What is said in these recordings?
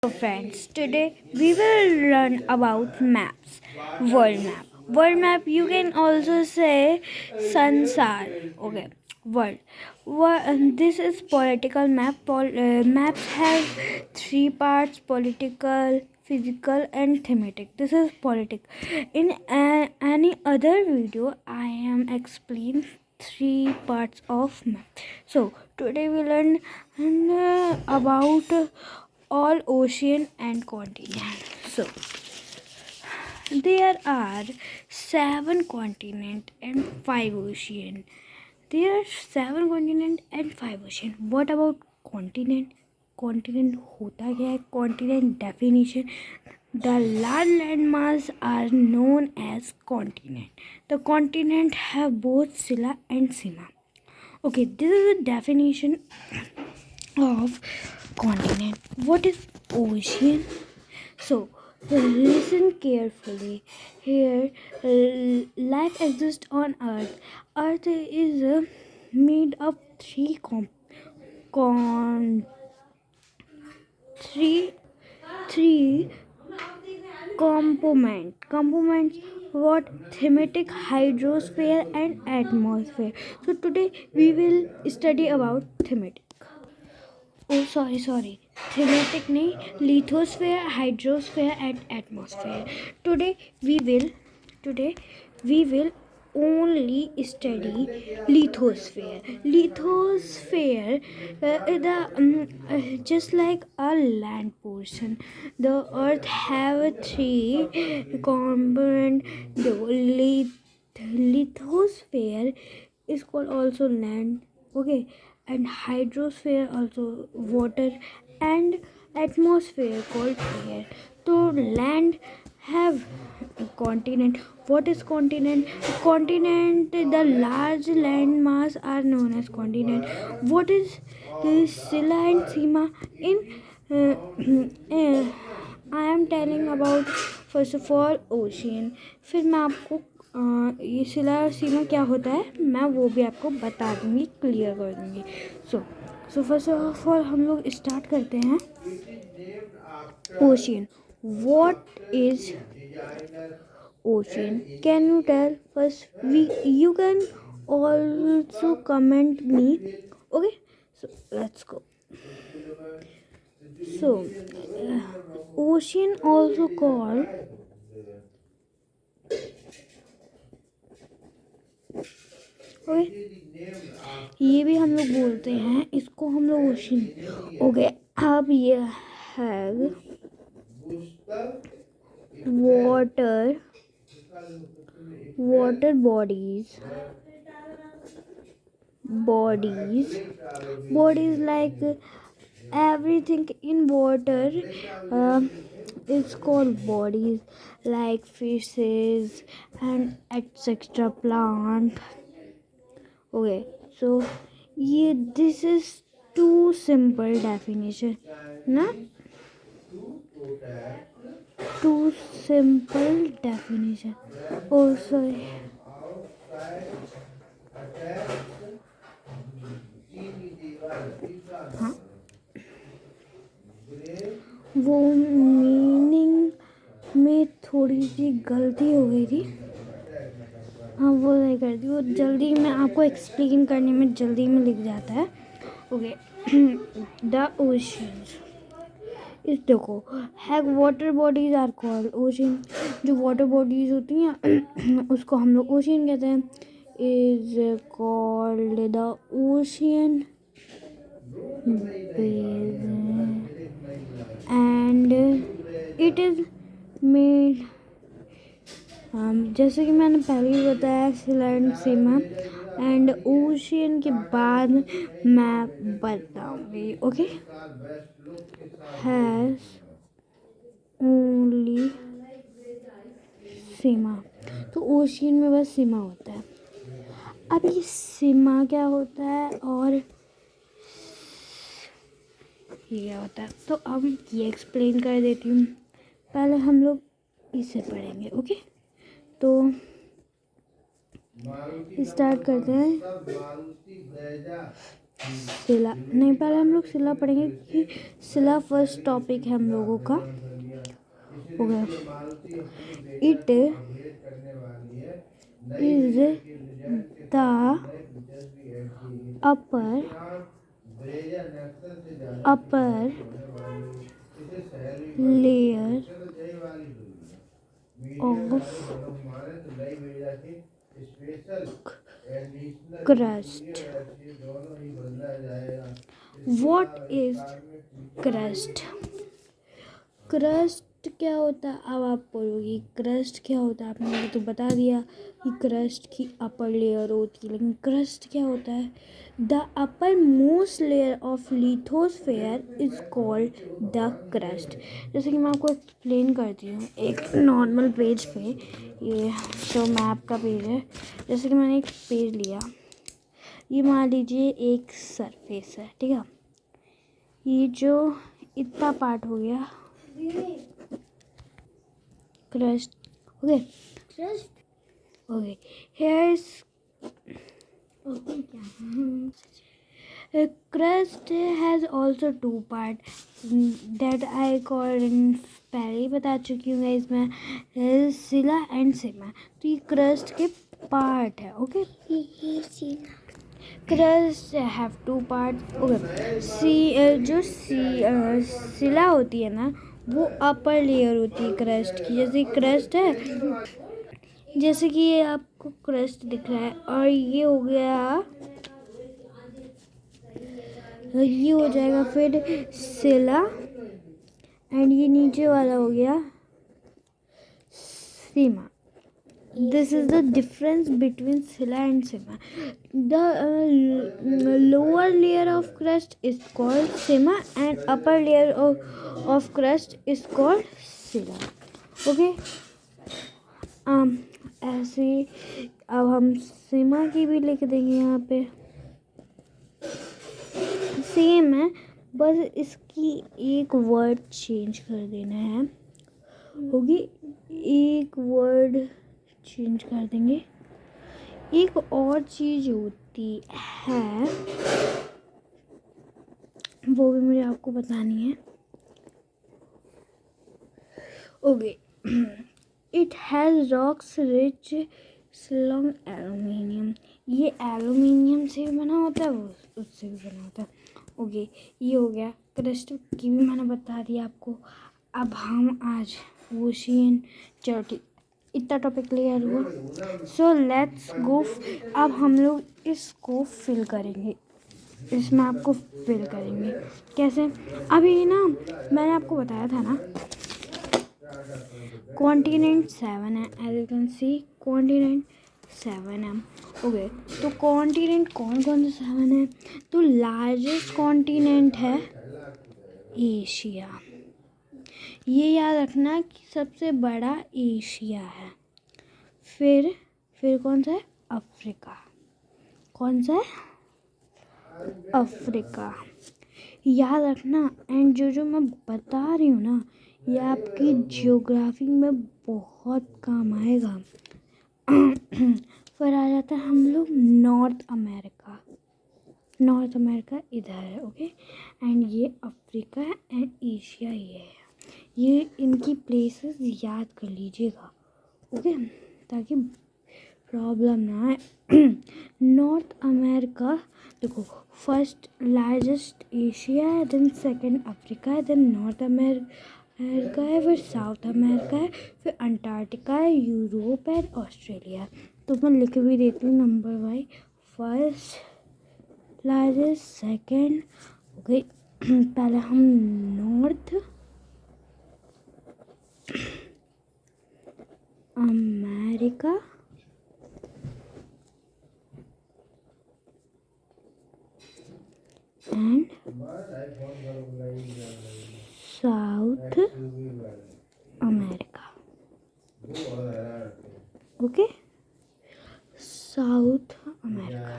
Friends, today we will learn about maps. World map. World map, you can also say Sansar. Okay, world. This is political map. Maps have three parts: political, physical, and thematic. This is politic. In any other video, I am explain three parts of map. So today we learn about all ocean and continent. So there are seven continent and five ocean. There are seven continent and five ocean. What about continent? Continent होता क्या है? Continent definition. The large landmass are known as continent. The continent have both Silla and Sima. Okay, this is the definition of continent. What is ocean? So listen carefully. Here, life exists on Earth. Earth is made of con three three components. What? Thematic, hydrosphere, and atmosphere. So today we will study about thematic. Oh, sorry. Thematic नहीं, lithosphere, hydrosphere, and atmosphere. Today we will only study lithosphere. Lithosphere is just like a land portion. The Earth have three component. The lithosphere is called also land. Okay, and hydrosphere also water, and atmosphere called air. So land have continent. What is continent? Continent, the large land mass are known as continent. What is Silla and Sima? In I am telling about first of all ocean. फिर मैं आपको ये सिला और सीमा क्या होता है मैं वो भी आपको बता दूंगी, क्लियर कर दूंगी. सो फर्स्ट ऑफ ऑल हम लोग स्टार्ट करते हैं. Ocean. What is ocean? Can you tell first? You can also comment me. Okay, so let's go. So ocean also called okay, ये भी हम लोग बोलते हैं, इसको हम लोग ओशियन. ओके, अब ये है water bodies like everything in water is called bodies, like fishes and etc plant. Okay, so this is too simple definition, na? Too simple definition. Oh, sorry. हाँ, वो मीनिंग में थोड़ी सी गलती हो गई थी. हाँ, वो नहीं करती, वो जल्दी में आपको एक्सप्लेन करने में जल्दी में लिख जाता है. ओके, द ओशियंस इस देखो have water bodies are called ocean. जो वाटर बॉडीज होती हैं उसको हम लोग ओशियन कहते हैं. Is called the ocean and it is made जैसे कि मैंने पहले ही बताया सिला एंड सीमा एंड ओशियन के बाद मैं बताऊंगी. ओके, हैज ओनली सीमा. तो ओशियन में बस सीमा होता है. अब ये सीमा क्या होता है और ये क्या होता है, तो अब ये एक्सप्लेन कर देती हूँ. पहले हम लोग इसे पढ़ेंगे. ओके, तो स्टार्ट करते हैं. सिला नहीं, पहले हम लोग सिला पढ़ेंगे क्योंकि सिला फर्स्ट टॉपिक है हम लोगों का। हो गया। It is the upper layer of crust. What is crust? Crust क्या होता है? अब आप बोलोगे क्रस्ट क्या होता है, आपने मुझे तो बता दिया कि क्रस्ट की अपर लेयर होती है, लेकिन क्रस्ट क्या होता है? The upper most layer of lithosphere is called the crust. जैसे कि मैं आपको एक्सप्लेन करती हूँ एक नॉर्मल पेज पे, ये तो मैप का पेज है। जैसे कि मैंने एक पेज लिया, ये मान लीजिए एक सरफेस है, ठीक है। ये जो इतना पार्ट हो गया crust. Okay. Crust. Okay. Here's crust has also two parts that I called in पहले ही बता चुकी हूँ इसमें सिला एंड सिमा। तो ये क्रस्ट के पार्ट है। Okay, crust have two part. Okay, जो सिला होती है ना, वो अपर लेयर होती है क्रस्ट की। जैसे क्रस्ट है, जैसे कि ये आपको क्रस्ट दिख रहा है, और ये हो गया, ये हो जाएगा फिर सिला, एंड ये नीचे वाला हो गया सीमा। This is the difference between Silla and Sima. The lower layer of crust is called Sima and upper layer of crust is called Silla. Okay? ऐसे अब हम सीमा की भी लिख देंगे यहाँ पे। सेम है, बस इसकी एक वर्ड चेंज कर देना है। होगी, एक वर्ड चेंज कर देंगे। एक और चीज होती है, वो भी मुझे आपको बतानी है। Okay, it has rocks rich स्लॉन्ग एल्यूमिनियम। ये एल्यूमिनियम से भी बना होता है, वो उससे भी बना होता है। ओके, ये हो गया क्रस्ट की भी मैंने बता दिया आपको। अब हम आज ओशियन, चलो ठीक, इतना टॉपिक क्लियर हुआ। So let's go. अब हम लोग इसको फिल करेंगे, इसमें आपको फिल करेंगे कैसे। अभी ना मैंने आपको बताया था ना, कॉन्टिनेंट 7 है, as you can see continent 7 है। ओके, तो कॉन्टिनेंट कौन कौन से 7 है? तो लार्जेस्ट कॉन्टिनेंट है एशिया। ये याद रखना कि सबसे बड़ा एशिया है। फिर कौन सा है? अफ्रीका। कौन सा है? अफ्रीका। याद रखना। एंड जो मैं बता रही हूँ ना, ये आपकी जियोग्राफी में बहुत काम आएगा। फिर आ जाता है हम लोग नॉर्थ अमेरिका। नॉर्थ अमेरिका इधर है, ओके। एंड ये अफ्रीका है, एंड एशिया ये है। ये इनकी प्लेसेस याद कर लीजिएगा, ओके, ताकि प्रॉब्लम ना आए। नॉर्थ अमेरिका देखो, फर्स्ट लार्जेस्ट एशिया है, देन सेकंड अफ्रीका है, देन नॉर्थ अमेरिका है, फिर साउथ अमेरिका है, फिर अंटार्कटिका है, यूरोप है, ऑस्ट्रेलिया। तो मैं लिख भी देती हूँ number wise. First largest, second, okay. पहले हम north America, and south America, okay, south America,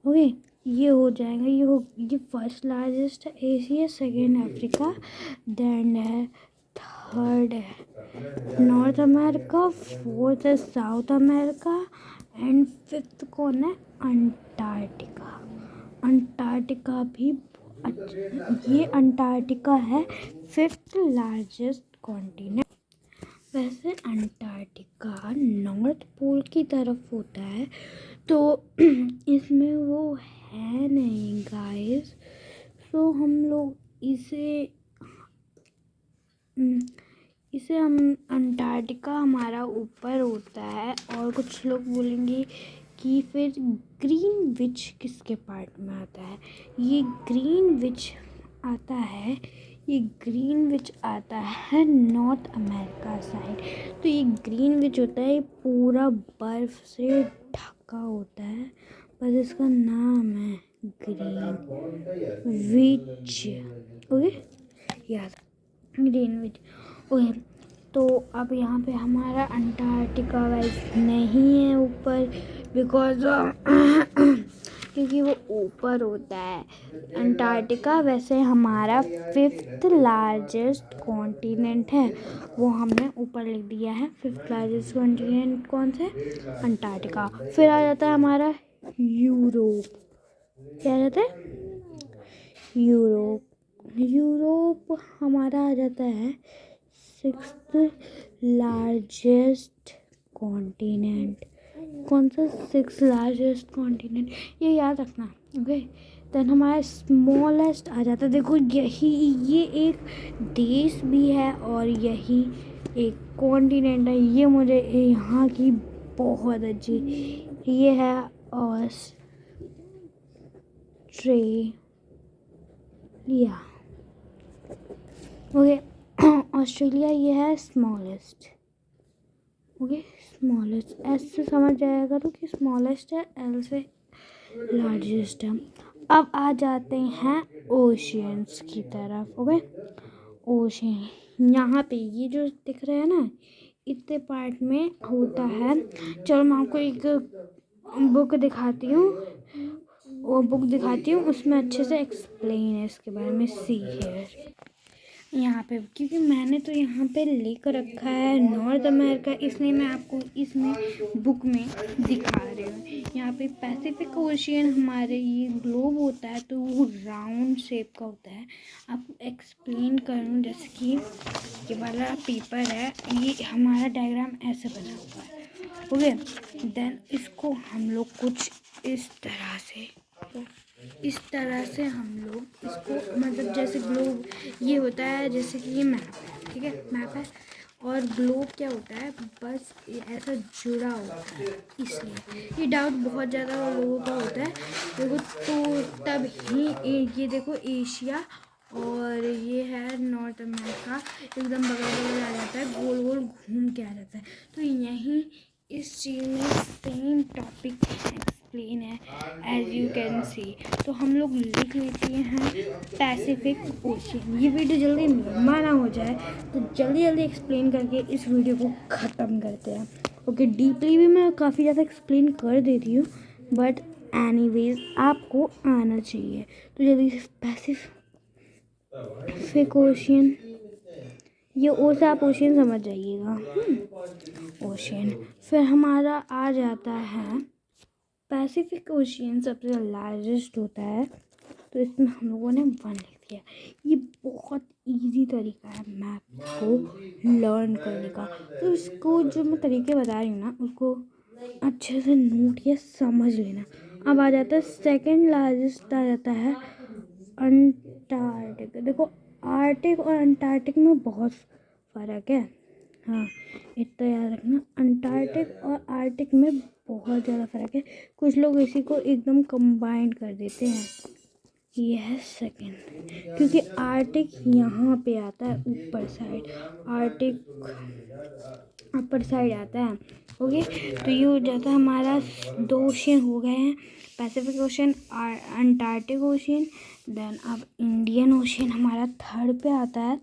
okay. ये हो जाएगा, ये फर्स्ट लार्जेस्ट है एशिया, सेकेंड अफ्रीका, देन है थर्ड है नॉर्थ अमेरिका, फोर्थ है साउथ अमेरिका, एंड फिफ्थ कौन है? अंटार्कटिका। अंटार्कटिका भी ये अंटार्कटिका है 5th लार्जेस्ट कॉन्टिनेंट। वैसे अंटार्कटिका नॉर्थ पोल की तरफ होता है, तो इसमें वो है नहीं गाइस। तो हम लोग इसे हम अंटार्कटिका हमारा ऊपर होता है। और कुछ लोग बोलेंगे कि फिर ग्रीनविच किसके पार्ट में आता है। ये ग्रीनविच आता है नॉर्थ अमेरिका साइड। तो ये ग्रीनविच होता है, ये पूरा बर्फ से ढका होता है, बस इसका नाम है ग्रीनविच। ओके, याद ग्रीनविच। ओके, तो अब यहाँ पे हमारा अंटार्कटिका वाइज नहीं है ऊपर, बिकॉज क्योंकि वो ऊपर होता है। अंटार्कटिका वैसे हमारा 5th लार्जेस्ट कॉन्टिनेंट है, वो हमने ऊपर लिख दिया है। 5th लार्जेस्ट कॉन्टिनेंट कौन सा है? अंटार्कटिका। फिर आ जाता है हमारा यूरोप। क्या आ जाता है? यूरोप हमारा आ जाता है 6th लार्जेस्ट कॉन्टिनेंट। कौन सा 6th लार्जेस्ट कॉन्टिनेंट, ये याद रखना। ओके, देन हमारा स्मॉलेस्ट आ जाता है। देखो ये एक देश भी है और यही एक कॉन्टिनेंट है। ये मुझे यहाँ की बहुत अच्छी, ये है ऑस्ट्रेलिया। ओके, ऑस्ट्रेलिया ये है स्मॉलेस्ट। ओके, स्मॉलेस्ट एस से समझ जाएगा तो कि स्मॉलेस्ट है, एल से लार्जेस्ट है। अब आ जाते हैं ओशियंस की तरफ। ओके, ओशियन यहाँ पे ये जो दिख रहा है ना, इतने पार्ट में होता है। चलो मैं आपको एक बुक दिखाती हूँ, उसमें अच्छे से एक्सप्लेन है इसके बारे में। सी है यहाँ पे, क्योंकि मैंने तो यहाँ पे लेकर रखा है नॉर्थ अमेरिका, इसलिए मैं आपको इसमें बुक में दिखा रही हूँ। यहाँ पे पैसिफिक ओशियन हमारे ये ग्लोब होता है, तो वो राउंड शेप का होता है। आपको एक्सप्लेन करूँ, जैसे कि ये वाला पेपर है, ये हमारा डायग्राम ऐसे बना हुआ है। ओके, देन इसको हम लोग कुछ इस तरह से हम लोग इसको, मतलब जैसे ग्लोब ये होता है, जैसे कि ये मैप है, ठीक है, मैप है। और ग्लोब क्या होता है, बस ये ऐसा जुड़ा होता है। इसलिए ये डाउट बहुत ज़्यादा लोगों का होता है। देखो, तो तब ही ये देखो एशिया और ये है नॉर्थ अमेरिका एकदम बगल आ जाता है, गोल गोल घूम के आ जाता है। तो यहीं इस चीज़ में सेम टॉपिक एक्सप्लेन है, एज यू कैन सी। तो हम लोग लिख लेते हैं पैसिफिक ओशियन। ये वीडियो जल्दी लंबा ना हो जाए, तो जल्दी जल्दी एक्सप्लेन करके इस वीडियो को ख़त्म करते हैं। ओके, डीपली भी मैं काफ़ी ज़्यादा एक्सप्लेन कर देती हूँ, बट एनीवेज आपको आना चाहिए। तो जल्दी से पैसिफिक ओशियन, ये ओ से आप ओशियन समझ जाइएगा। ओशियन। फिर हमारा आ जाता है पैसिफिक ओशियन सबसे लार्जेस्ट होता है, तो इसमें हम लोगों ने 1 लिख दिया। ये बहुत इजी तरीका है मैप को लर्न करने का। तो इसको जो मैं तरीके बता रही हूँ ना, उसको अच्छे से नोट या समझ लेना। अब आ जाता है 2nd लार्जेस्ट, आ जाता है अंटार्कटिक। देखो, आर्टिक और अंटार्कटिक में बहुत फ़र्क है। हाँ, इतना याद रखना, अंटार्कटिक और आर्टिक में बहुत ज़्यादा फ़र्क है। कुछ लोग इसी को एकदम कंबाइन कर देते हैं। ये है 2nd, क्योंकि आर्टिक यहाँ पे आता है ऊपर साइड, आर्टिक अपर साइड आता है। ओके, तो ये हो जाता है हमारा 2 ओशियन हो गए हैं, Pacific ocean, Antarctic ocean. Then अब इंडियन ओशियन हमारा 3rd पे आता है,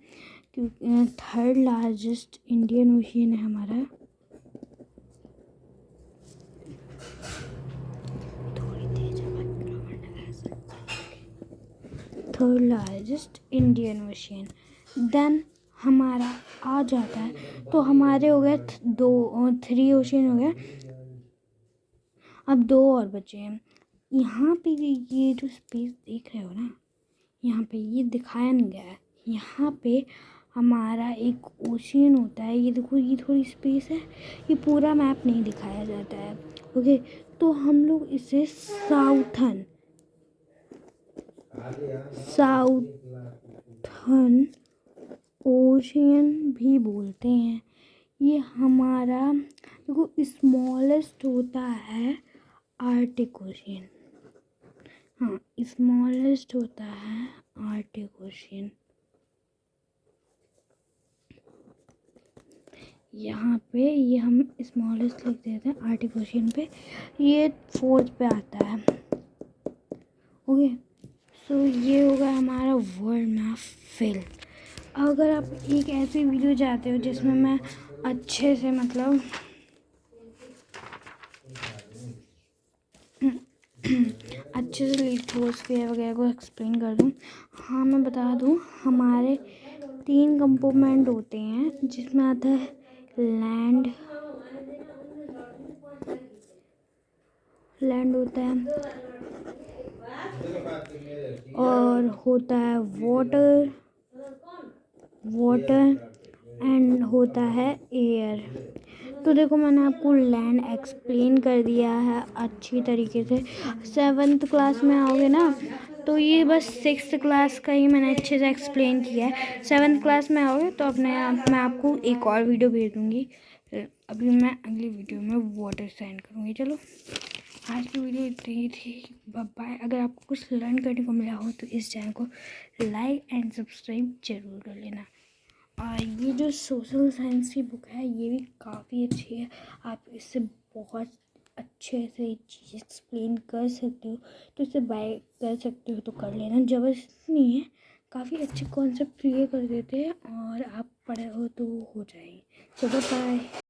क्योंकि 3rd लार्जेस्ट इंडियन ओशियन है हमारा। Third largest Indian ocean. Then हमारा आ जाता है, तो हमारे हो गए 3 ओशियन हो गए। अब 2 और बचे हैं, यहाँ पे ये जो स्पेस देख रहे हो ना, यहाँ पे ये दिखाया नहीं गया है। यहाँ पे हमारा एक ओशियन होता है। ये देखो, ये थोड़ी स्पेस है, ये पूरा मैप नहीं दिखाया जाता है। ओके, तो हम लोग इसे साउथर्न ओशियन भी बोलते हैं। ये हमारा देखो स्मॉलेस्ट होता है आर्टिक ओशियन। हाँ, स्मॉलेस्ट होता है आर्टिक ओशियन। यहाँ पे ये हम स्मॉलेस्ट लिख देते हैं आर्टिक ओशियन पे। ये 4th पे आता है। ओके, सो ये होगा हमारा वर्ल्ड मैप फिल। अगर आप एक ऐसी वीडियो चाहते हो जिसमें मैं अच्छे से मतलब अच्छे से लिथोस्फीयर वगैरह को एक्सप्लेन कर दूँ, हाँ मैं बता दूँ, हमारे 3 कंपोनेंट होते हैं जिसमें आता है लैंड होता है, और होता है वाटर एंड होता है एयर। तो देखो, मैंने आपको लैंड एक्सप्लेन कर दिया है अच्छी तरीके से। 7th क्लास में आओगे ना, तो ये बस 6th क्लास का ही मैंने अच्छे से एक्सप्लेन किया है। 7th क्लास में आओगे तो मैं आपको एक और वीडियो भेज दूँगी। अभी मैं अगली वीडियो में वाटर सेंड करूँगी। चलो, आज की वीडियो इतनी ही थी। बाय। अगर आपको कुछ लर्न करने को मिला हो तो इस चैनल को लाइक एंड सब्सक्राइब जरूर कर लेना। और ये जो सोशल साइंस की बुक है ये भी काफ़ी अच्छी है। आप इससे बहुत अच्छे से चीज़ एक्सप्लेन कर सकते हो, तो इसे बाय कर सकते हो तो कर लेना, ज़बरदस्ती नहीं है। काफ़ी अच्छे कॉन्सेप्ट क्लियर कर देते हैं और आप पढ़े हो तो हो जाएंगे। चलो बाय।